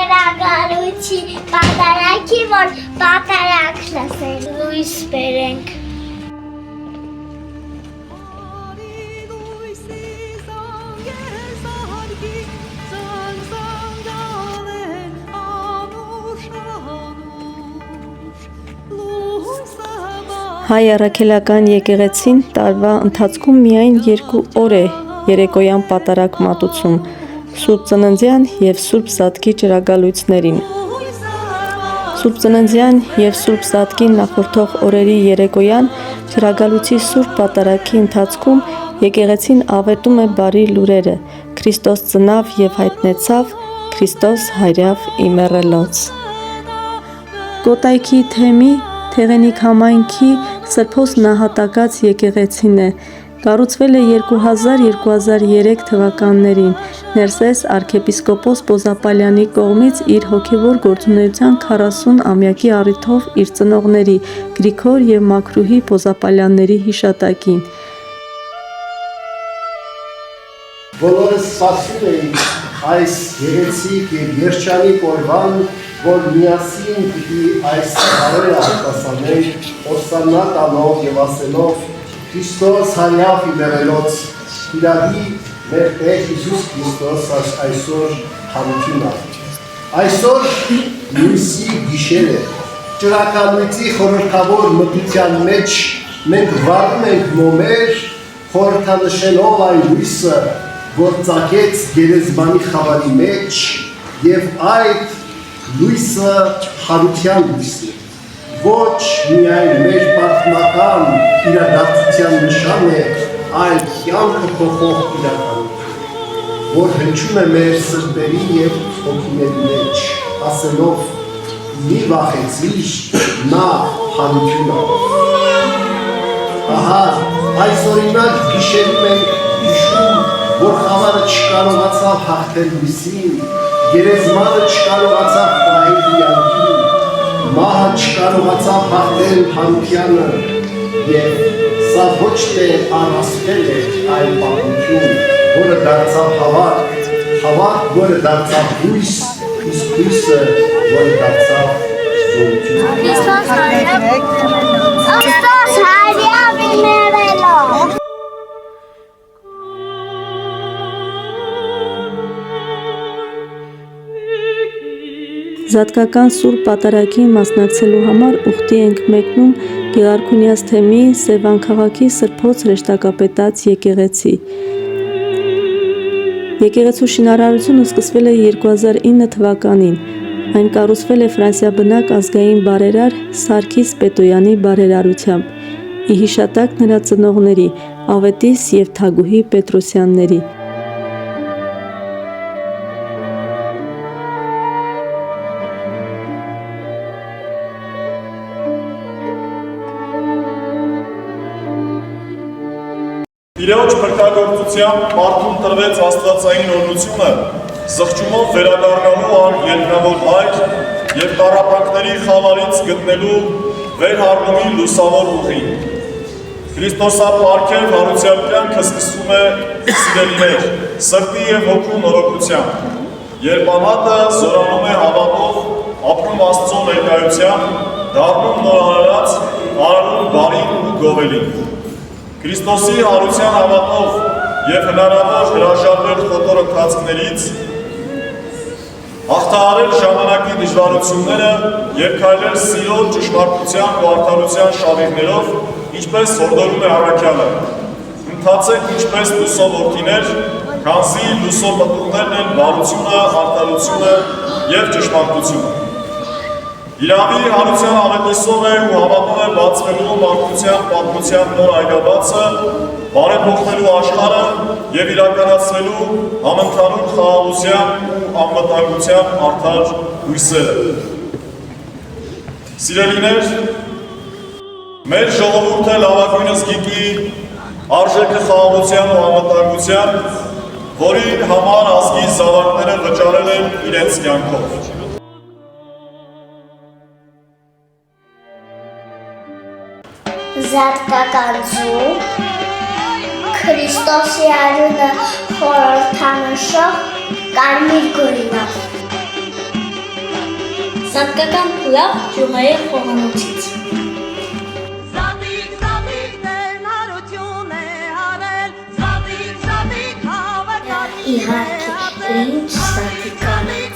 Շնորհակալություն պատարագի, որ պատարագ լսել, լույս բերենք։ Հայ առաքելական եկեղեցին տարվա ընթացքում միայն 2 օր է երեկոյան պատարագ մատուցում՝ Սուրբ Ծննդյան և Սուրբ Զատկի ճրագալույցներին։ Սուրբ Ծննդյան և Սուրբ Զատկին նախորդող օրերի երեկոյան ճրագալույցի Սուրբ պատարագի ընթացքում եկեղեցին ավետում է բարի լուրերը. Քրիստոս ծնավ և հայտնեցավ, Քրիստոս հայրավ իմեռելոց։ Կոտայքի թեմի Թեղենիկ համայնքի Սրբոց նահատակած եկեղեցին է։ Կառուցվել է 2000-2003 թվականներին Ներսես arczepiskopos Պոզապալյանի կողմից իր հոգևոր գործունեության 40-ամյակի առիթով իր ծնողների Գրիգոր և Մաքրուհի Պոզապալյանների հիշատակին։ Բոլորս սպասում էինք այս գեղեցիկ և երջանիկ օրվան, որ միասին պիտի այս բարերը արտասանենք, ոսաննա տալով և ասելով Քրիստոս հայրավ իմեռելոց, իրավի մեր Տեր Հիսուս Քրիստոս այսօր հանություն է։ Այսօր լույսի գիշեր է, ճրագալույցի խորհրդավոր մթության մեջ մենք վառում ենք մոմեր, խորհրդանշելով այն լույսը, որ ծագեց գերեզմանի խավարի մեջ և այդ լույսը հարության լույսն է, ոչ միայն մեր պատմական իրադարձության նշան է, այլ կյանքը փոխող իրականություն, որ հնչում է մեր սրտերի և հոգիների մեջ, ասելով մի վախեցիր, նա հարություն է։ Ահա, այս օրինակ գիշերում ենք հիշում, որ խավարը չկարողացավ հաղթել լույսին, գերեզմանը չկարողացավ պահել կյանքին, մահը չկարողացավ հաղթել հանությանը, և սա ոչ թե առասպել է այլ պատմություն, որը դարձավ հավատ, որը դարձավ լույս, իսկ լույսը, որը դարձավ զորություն։ Քրիստոս հայրավ իմեռելոց։ Զատկական Սուրբ պատարագին մասնակցելու համար ուխտի ենք մեկնում Գեղարքունյաց թեմի Սևան քաղաքի Սրբոց հրեշտակապետած եկեղեցի։ Եկեղեցու շինարարությունը սկսվել է 2009 թվականին։ Այն կառուցվել է ֆրանսիաբնակ ազգային բարերար Սարգիս Պետոյանի բարերարությամբ, ի հիշատակ նրա ծնողների Ավետիս և Թագուհի Պետրոսյանների։ Իրոջ փրկագործությամբ մարդուն տրվեց աստվածային օրհնությունը, զղջումով վերադառնալու ան երկնավոր հայր և տառապանքների խավարից գտնելու վերհառնումի լուսավոր ուղին։ Քրիստոսապարգև հարության կյանքը սկսվում է սիրելիներ, սրտի և հոգու նորոգությամբ, երբ անհատը զորանում է հավատով, ապրում Աստծո ներկայությամբ, դառնում նորարարած, արարում բարին ու գովելին։ Քրիստոսի հարության հավատով և հնարավոր հրաժարվել խոտոր ընթացքներից, հաղթահարել ժամանակի դժվարությունները և քայլել սիրո, ճշմարտության ու արդարության շավիղներով, ինչպես հորդորում է առաքյալը։ Ընթացեք ինչպես լուսով որդիներ, քանզի լուսով մտուղներն են բարությունը, արդարությունը և ճշմարտությունը։ Իրավի հարության ավետիսով է ու հավատում է բացվելու մարդկության պատմության նոր այգաբացը, բարեփոխվելու աշխարհը և իրականացվելու համընդհանուր խաղաղության ու անվտանգության արդար հույսերը։ Սիրելիներ, մեր ժողովուրդը լավագույնս գիտի արժեքը խաղաղության ու անվտանգության, որի համար ազգի զավակները վճարել են իրենց կյանքով։ Զատկական ձուկ, Քրիստոսի արյունը խորհրդանշող կարմիր գույնով։ Սատկական լավ ջուղայի խոհանոցից։ Իհարկե, ինչ սատիկան է։